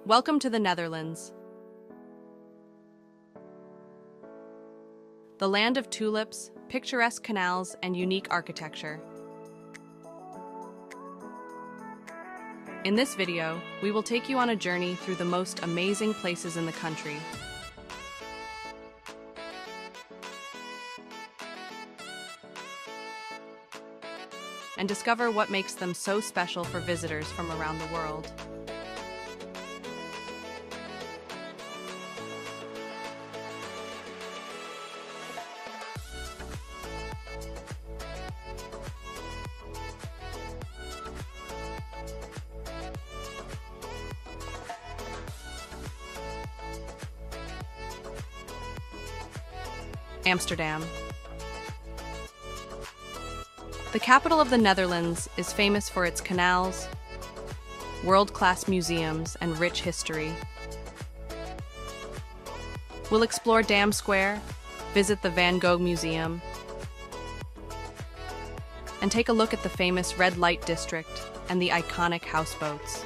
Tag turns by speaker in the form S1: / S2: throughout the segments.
S1: Welcome to the Netherlands, the land of tulips, picturesque canals, and unique architecture. In this video, we will take you on a journey through the most amazing places in the country. And discover what makes them so special for visitors from around the world. Amsterdam. The capital of the Netherlands is famous for its canals, world-class museums, and rich history. We'll explore Dam Square, visit the Van Gogh Museum, and take a look at the famous Red Light District and the iconic houseboats.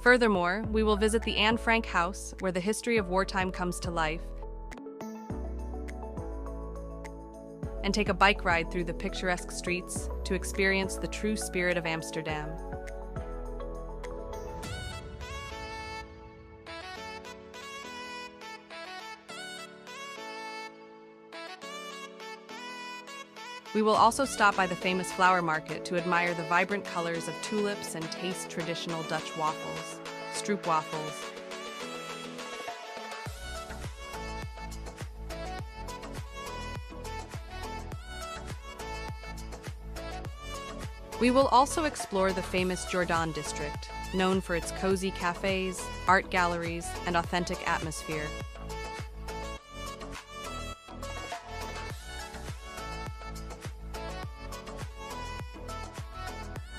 S1: Furthermore, we will visit the Anne Frank House, where the history of wartime comes to life, and take a bike ride through the picturesque streets to experience the true spirit of Amsterdam. We will also stop by the famous flower market to admire the vibrant colors of tulips and taste traditional Dutch waffles, stroopwafels. We will also explore the famous Giethoorn district, known for its cozy cafes, art galleries, and authentic atmosphere.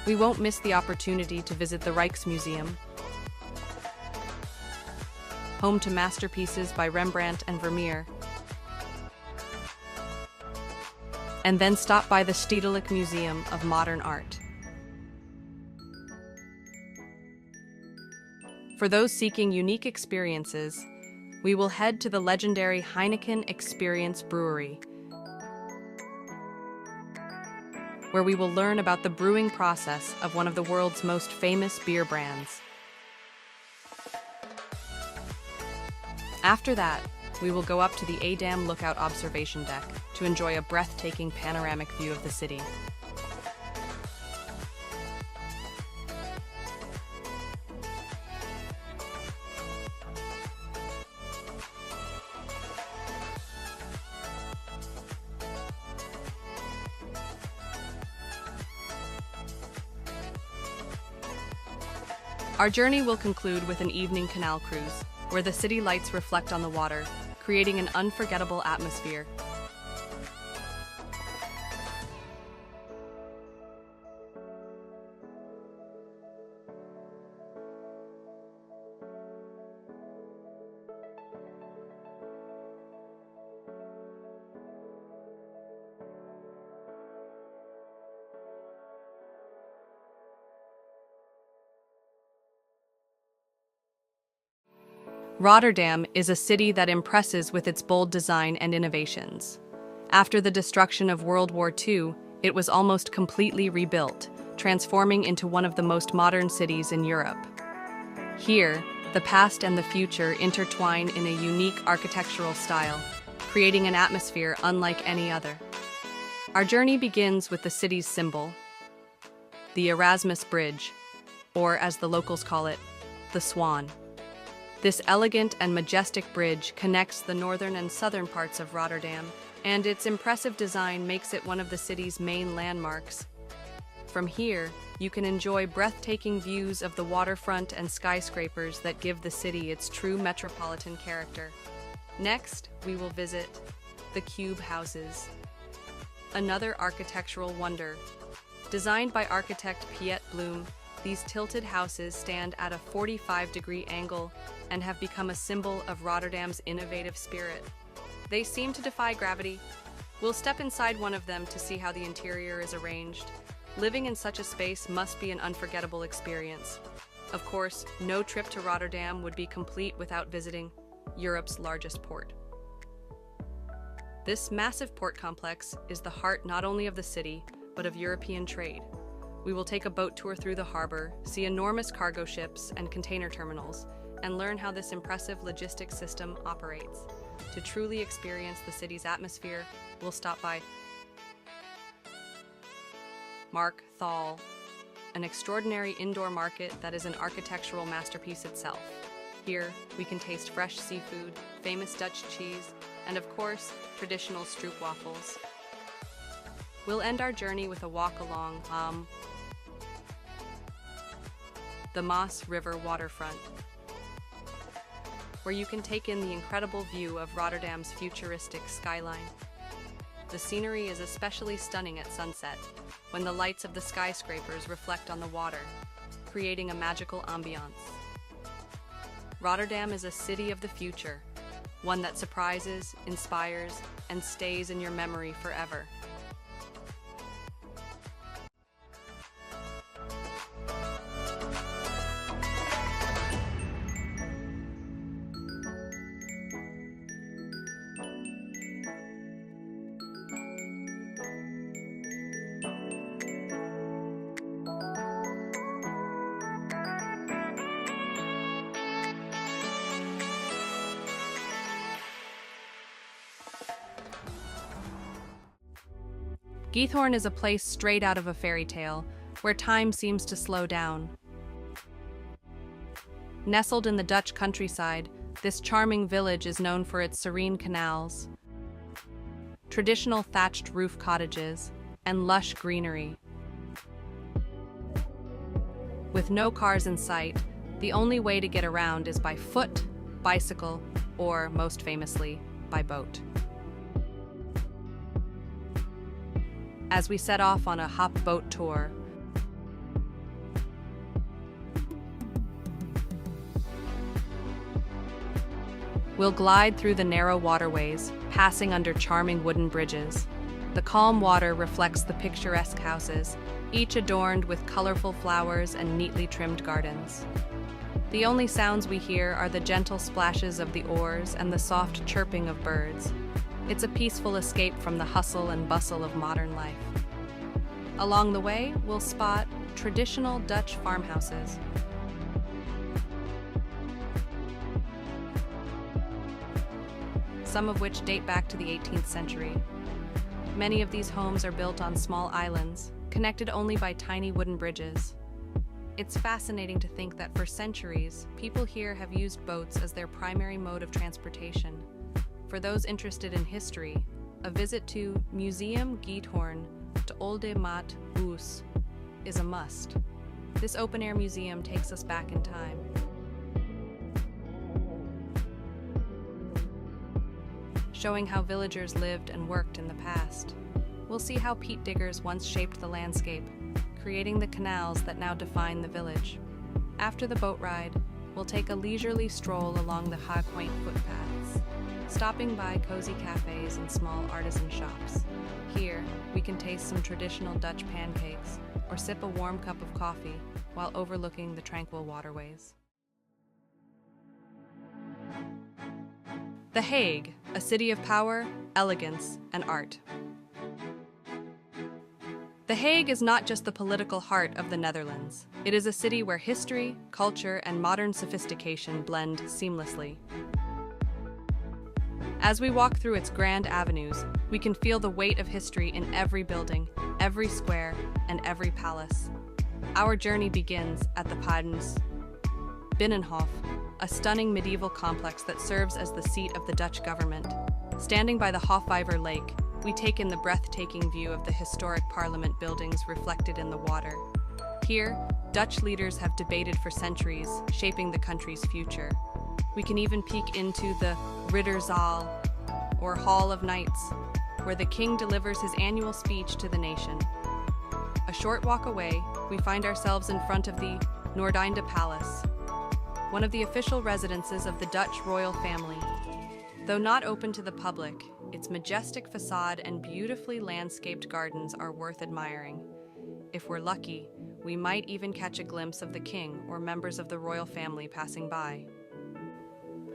S1: We won't miss the opportunity to visit the Rijksmuseum, home to masterpieces by Rembrandt and Vermeer, and then stop by the Stedelijk Museum of Modern Art. For those seeking unique experiences, we will head to the legendary Heineken Experience Brewery, where we will learn about the brewing process of one of the world's most famous beer brands. After that, we will go up to the Amsterdam Lookout observation deck to enjoy a breathtaking panoramic view of the city. Our journey will conclude with an evening canal cruise, where the city lights reflect on the water, creating an unforgettable atmosphere. Rotterdam is a city that impresses with its bold design and innovations. After the destruction of World War II, it was almost completely rebuilt, transforming into one of the most modern cities in Europe. Here, the past and the future intertwine in a unique architectural style, creating an atmosphere unlike any other. Our journey begins with the city's symbol, the Erasmus Bridge, or as the locals call it, the Swan. This elegant and majestic bridge connects the northern and southern parts of Rotterdam, and its impressive design makes it one of the city's main landmarks. From here, you can enjoy breathtaking views of the waterfront and skyscrapers that give the city its true metropolitan character. Next, we will visit the Cube Houses, another architectural wonder. Designed by architect Piet Bloem, these tilted houses stand at a 45-degree angle and have become a symbol of Rotterdam's innovative spirit. They seem to defy gravity. We'll step inside one of them to see how the interior is arranged. Living in such a space must be an unforgettable experience. Of course, no trip to Rotterdam would be complete without visiting Europe's largest port. This massive port complex is the heart not only of the city, but of European trade. We will take a boat tour through the harbor, see enormous cargo ships and container terminals, and learn how this impressive logistics system operates. To truly experience the city's atmosphere, we'll stop by Mauritshuis, an extraordinary indoor market that is an architectural masterpiece itself. Here, we can taste fresh seafood, famous Dutch cheese, and of course, traditional stroopwafels. We'll end our journey with a walk along the Maas River waterfront, where you can take in the incredible view of Rotterdam's futuristic skyline. The scenery is especially stunning at sunset, when the lights of the skyscrapers reflect on the water, creating a magical ambiance. Rotterdam is a city of the future, one that surprises, inspires, and stays in your memory forever. Giethoorn is a place straight out of a fairy tale, where time seems to slow down. Nestled in the Dutch countryside, this charming village is known for its serene canals, traditional thatched roof cottages, and lush greenery. With no cars in sight, the only way to get around is by foot, bicycle, or, most famously, by boat. As we set off on a hop boat tour, we'll glide through the narrow waterways, passing under charming wooden bridges. The calm water reflects the picturesque houses, each adorned with colorful flowers and neatly trimmed gardens. The only sounds we hear are the gentle splashes of the oars and the soft chirping of birds. It's a peaceful escape from the hustle and bustle of modern life. Along the way, we'll spot traditional Dutch farmhouses, some of which date back to the 18th century. Many of these homes are built on small islands, connected only by tiny wooden bridges. It's fascinating to think that for centuries, people here have used boats as their primary mode of transportation. For those interested in history, a visit to Museum Giethoorn to Mauritshuis is a must. This open-air museum takes us back in time. Showing how villagers lived and worked in the past. We'll see how peat diggers once shaped the landscape, creating the canals that now define the village. After the boat ride, we'll take a leisurely stroll along the Hague quaint footpaths, stopping by cozy cafes and small artisan shops. Here, we can taste some traditional Dutch pancakes or sip a warm cup of coffee while overlooking the tranquil waterways. The Hague, a city of power, elegance, and art. The Hague is not just the political heart of the Netherlands. It is a city where history, culture, and modern sophistication blend seamlessly. As we walk through its grand avenues, we can feel the weight of history in every building, every square, and every palace. Our journey begins at the Padens Binnenhof, a stunning medieval complex that serves as the seat of the Dutch government. Standing by the Hofvijver Lake, we take in the breathtaking view of the historic parliament buildings reflected in the water. Here, Dutch leaders have debated for centuries, shaping the country's future. We can even peek into the Ridderzaal, or Hall of Knights, where the king delivers his annual speech to the nation. A short walk away, we find ourselves in front of the Noordeinde Palace, one of the official residences of the Dutch royal family. Though not open to the public, its majestic facade and beautifully landscaped gardens are worth admiring. if we're lucky, we might even catch a glimpse of the king or members of the royal family passing by.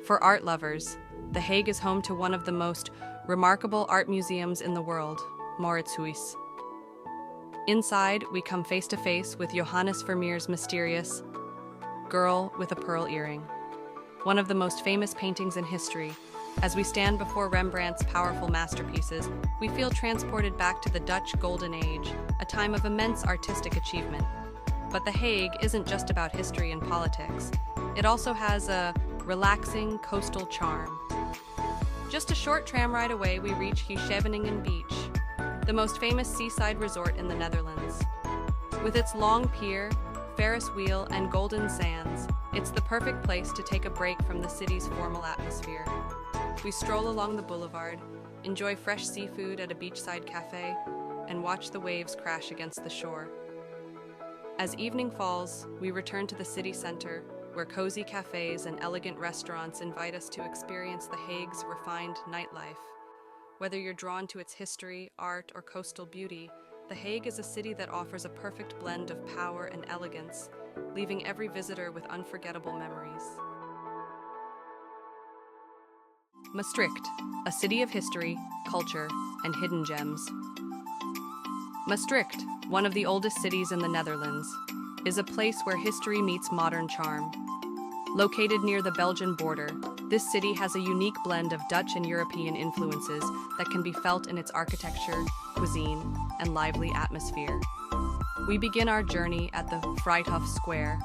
S1: For art lovers, The Hague is home to one of the most remarkable art museums in the world, Mauritshuis. Inside, we come face to face with Johannes Vermeer's mysterious Girl with a Pearl Earring, one of the most famous paintings in history. As we stand before Rembrandt's powerful masterpieces, we feel transported back to the Dutch Golden Age, a time of immense artistic achievement. But The Hague isn't just about history and politics. It also has a relaxing coastal charm. Just a short tram ride away, we reach Giethoorn Beach, the most famous seaside resort in the Netherlands. With its long pier, Ferris wheel, and golden sands, it's the perfect place to take a break from the city's formal atmosphere. We stroll along the boulevard, enjoy fresh seafood at a beachside cafe, and watch the waves crash against the shore. As evening falls, we return to the city center, where cozy cafes and elegant restaurants invite us to experience The Hague's refined nightlife. Whether you're drawn to its history, art, or coastal beauty, The Hague is a city that offers a perfect blend of power and elegance, leaving every visitor with unforgettable memories. Maastricht, a city of history, culture, and hidden gems. Maastricht, one of the oldest cities in the Netherlands, is a place where history meets modern charm. Located near the Belgian border, this city has a unique blend of Dutch and European influences that can be felt in its architecture, cuisine, and lively atmosphere. We begin our journey at the Vrijthof Square,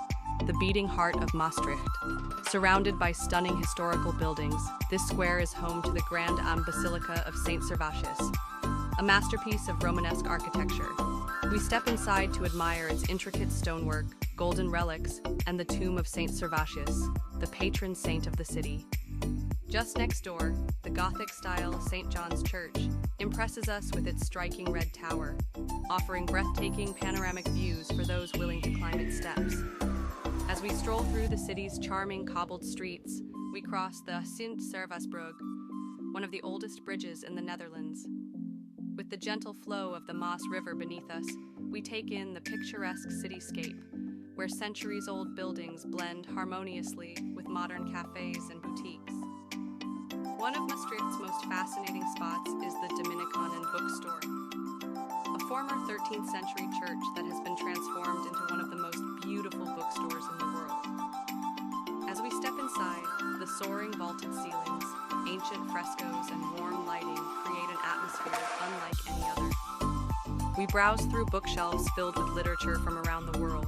S1: the beating heart of Maastricht. Surrounded by stunning historical buildings, this square is home to the Grand Basilica of St. Servatius, a masterpiece of Romanesque architecture. We step inside to admire its intricate stonework, golden relics, and the tomb of St. Servatius, the patron saint of the city. Just next door, the Gothic-style St. John's Church impresses us with its striking red tower, offering breathtaking panoramic views for those willing to climb its steps. As we stroll through the city's charming cobbled streets, we cross the Sint Servaasbrug, one of the oldest bridges in the Netherlands. With the gentle flow of the Maas River beneath us, we take in the picturesque cityscape, where centuries-old buildings blend harmoniously with modern cafes and boutiques. One of Maastricht's most fascinating spots is the Dominikanen bookstore, a former 13th century church that has been transformed into one of the most beautiful bookstores in the world. As we step inside, the soaring vaulted ceilings, ancient frescoes, and warm lighting create an atmosphere unlike any other. We browse through bookshelves filled with literature from around the world,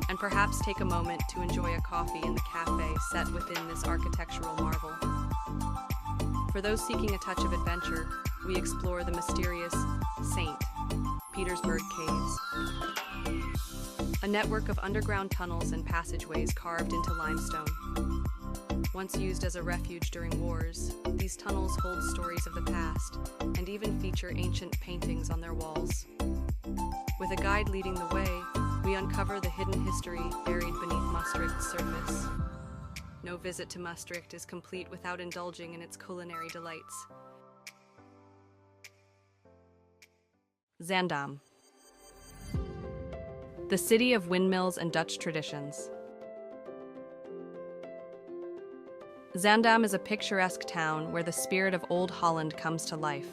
S1: and perhaps take a moment to enjoy a coffee in the cafe set within this architectural marvel. For those seeking a touch of adventure, we explore the mysterious St. Petersburg Caves, a network of underground tunnels and passageways carved into limestone. Once used as a refuge during wars, these tunnels hold stories of the past and even feature ancient paintings on their walls. With a guide leading the way, we uncover the hidden history buried beneath Maastricht's surface. No visit to Maastricht is complete without indulging in its culinary delights. Zaandam, the city of windmills and Dutch traditions. Zaandam is a picturesque town where the spirit of Old Holland comes to life.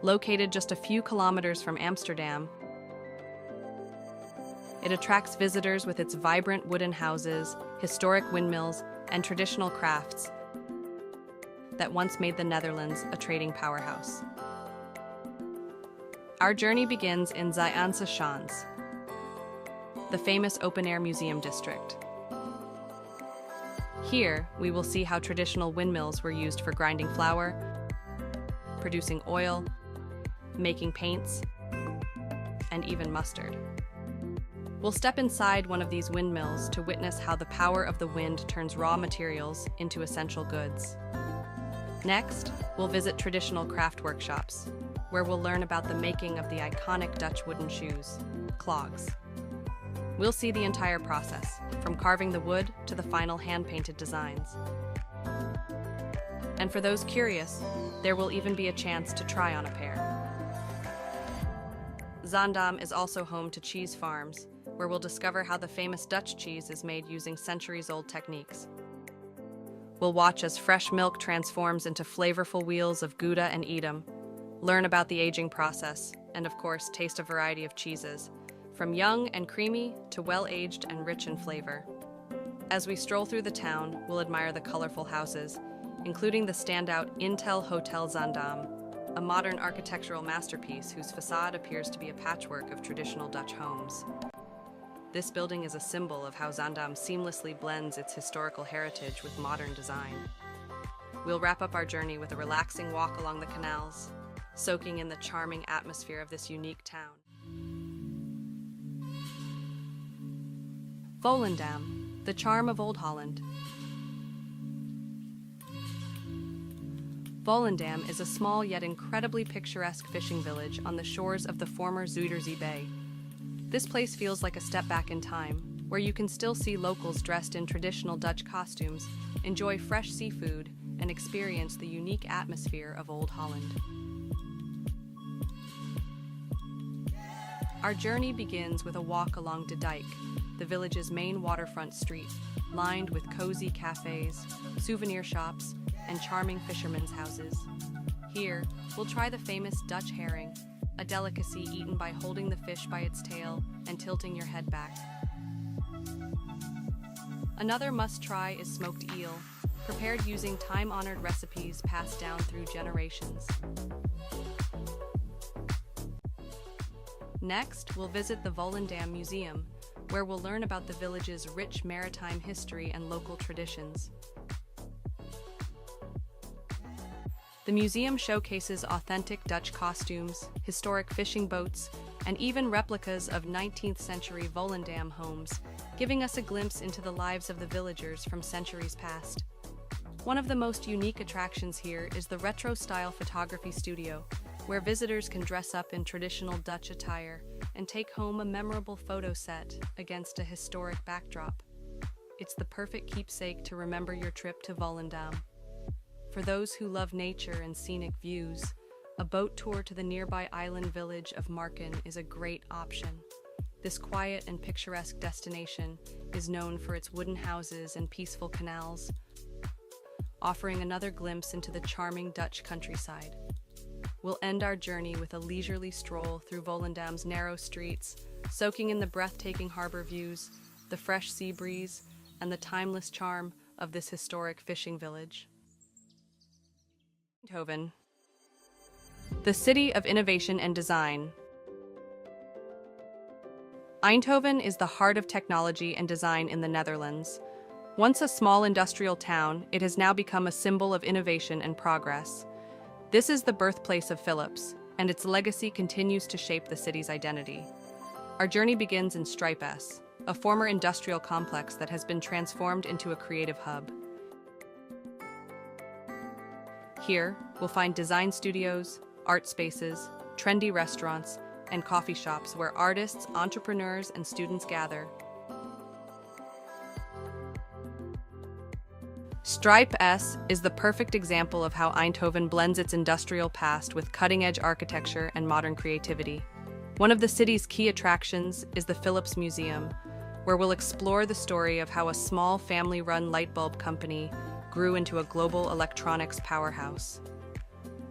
S1: Located just a few kilometers from Amsterdam, it attracts visitors with its vibrant wooden houses, historic windmills, and traditional crafts that once made the Netherlands a trading powerhouse. Our journey begins in Zijnse Schans, the famous open-air museum district. Here, we will see how traditional windmills were used for grinding flour, producing oil, making paints, and even mustard. We'll step inside one of these windmills to witness how the power of the wind turns raw materials into essential goods. Next, we'll visit traditional craft workshops, where we'll learn about the making of the iconic Dutch wooden shoes, clogs. We'll see the entire process, from carving the wood to the final hand-painted designs. And for those curious, there will even be a chance to try on a pair. Zaandam is also home to cheese farms, where we'll discover how the famous Dutch cheese is made using centuries-old techniques. We'll watch as fresh milk transforms into flavorful wheels of Gouda and Edam, learn about the aging process, and of course, taste a variety of cheeses, from young and creamy to well-aged and rich in flavor. As we stroll through the town, we'll admire the colorful houses, including the standout Intel Hotel Zaandam, a modern architectural masterpiece whose facade appears to be a patchwork of traditional Dutch homes. This building is a symbol of how Zaandam seamlessly blends its historical heritage with modern design. We'll wrap up our journey with a relaxing walk along the canals, soaking in the charming atmosphere of this unique town. Volendam, the charm of Old Holland. Volendam is a small yet incredibly picturesque fishing village on the shores of the former Zuiderzee Bay. This place feels like a step back in time, where you can still see locals dressed in traditional Dutch costumes, enjoy fresh seafood, and experience the unique atmosphere of Old Holland. Our journey begins with a walk along De Dijk, the village's main waterfront street, lined with cozy cafes, souvenir shops, and charming fishermen's houses. Here, we'll try the famous Dutch herring, a delicacy eaten by holding the fish by its tail and tilting your head back. Another must-try is smoked eel, prepared using time-honored recipes passed down through generations. Next, we'll visit the Volendam Museum, where we'll learn about the village's rich maritime history and local traditions. The museum showcases authentic Dutch costumes, historic fishing boats, and even replicas of 19th century Volendam homes, giving us a glimpse into the lives of the villagers from centuries past. One of the most unique attractions here is the retro-style photography studio, where visitors can dress up in traditional Dutch attire and take home a memorable photo set against a historic backdrop. It's the perfect keepsake to remember your trip to Volendam. For those who love nature and scenic views, a boat tour to the nearby island village of Marken is a great option. This quiet and picturesque destination is known for its wooden houses and peaceful canals, offering another glimpse into the charming Dutch countryside. We'll end our journey with a leisurely stroll through Volendam's narrow streets, soaking in the breathtaking harbor views, the fresh sea breeze, and the timeless charm of this historic fishing village. Eindhoven, the city of innovation and design. Eindhoven is the heart of technology and design in the Netherlands. Once a small industrial town, it has now become a symbol of innovation and progress. This is the birthplace of Philips, and its legacy continues to shape the city's identity. Our journey begins in Stripe S, a former industrial complex that has been transformed into a creative hub. Here, we'll find design studios, art spaces, trendy restaurants, and coffee shops where artists, entrepreneurs, and students gather. Stripe S is the perfect example of how Eindhoven blends its industrial past with cutting-edge architecture and modern creativity. One of the city's key attractions is the Philips Museum, where we'll explore the story of how a small family-run light bulb company grew into a global electronics powerhouse.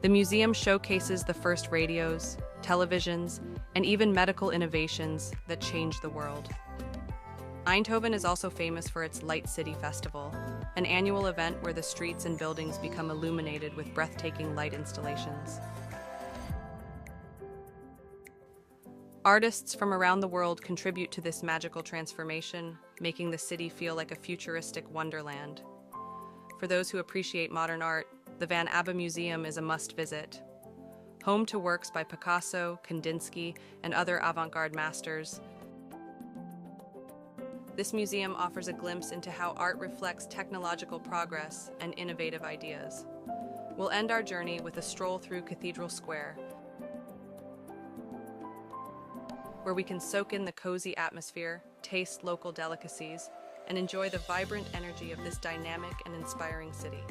S1: The museum showcases the first radios, televisions, and even medical innovations that changed the world. Eindhoven is also famous for its Light City Festival, an annual event where the streets and buildings become illuminated with breathtaking light installations. Artists from around the world contribute to this magical transformation, making the city feel like a futuristic wonderland. For those who appreciate modern art, the Van Abbe Museum is a must-visit. Home to works by Picasso, Kandinsky, and other avant-garde masters, this museum offers a glimpse into how art reflects technological progress and innovative ideas. We'll end our journey with a stroll through Cathedral Square, where we can soak in the cozy atmosphere, taste local delicacies, and enjoy the vibrant energy of this dynamic and inspiring city.